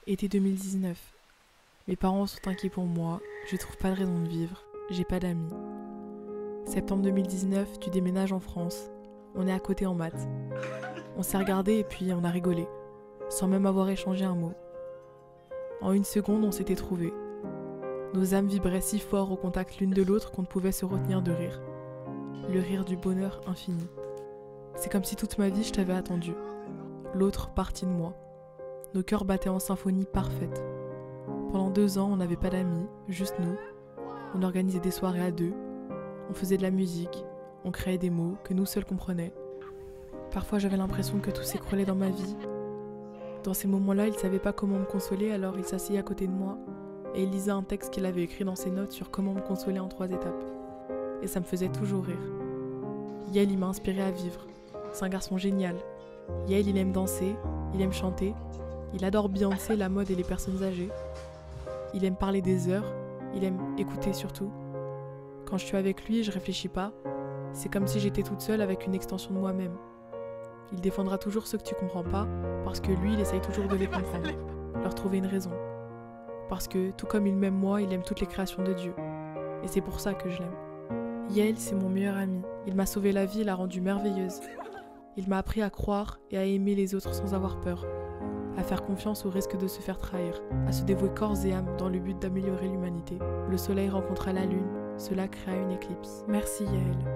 Été 2019. Mes parents sont inquiets pour moi, je trouve pas de raison de vivre, j'ai pas d'amis. Septembre 2019, tu déménages en France. On est à côté en maths. On s'est regardé et puis on a rigolé, sans même avoir échangé un mot. En une seconde, on s'était trouvés. Nos âmes vibraient si fort au contact l'une de l'autre qu'on ne pouvait se retenir de rire. Le rire du bonheur infini. C'est comme si toute ma vie je t'avais attendu. L'autre partie de moi. Nos cœurs battaient en symphonie parfaite. Pendant 2 ans, on n'avait pas d'amis, juste nous. On organisait des soirées à deux. On faisait de la musique. On créait des mots que nous seuls comprenaient. Parfois, j'avais l'impression que tout s'écroulait dans ma vie. Dans ces moments-là, il savait pas comment me consoler, alors il s'asseyait à côté de moi et il lisait un texte qu'il avait écrit dans ses notes sur comment me consoler en 3 étapes. Et ça me faisait toujours rire. Yael, il m'a inspiré à vivre. C'est un garçon génial. Yael, il aime danser, il aime chanter, il adore Beyoncé, la mode et les personnes âgées. Il aime parler des heures, il aime écouter surtout. Quand je suis avec lui, je réfléchis pas. C'est comme si j'étais toute seule avec une extension de moi-même. Il défendra toujours ceux que tu comprends pas, parce que lui, il essaye toujours de les comprendre, leur trouver une raison. Parce que, tout comme il m'aime moi, il aime toutes les créations de Dieu. Et c'est pour ça que je l'aime. Yael, c'est mon meilleur ami. Il m'a sauvé la vie et l'a rendue merveilleuse. Il m'a appris à croire et à aimer les autres sans avoir peur, à faire confiance au risque de se faire trahir, à se dévouer corps et âme dans le but d'améliorer l'humanité. Le soleil rencontra la lune, cela créa une éclipse. Merci Yael.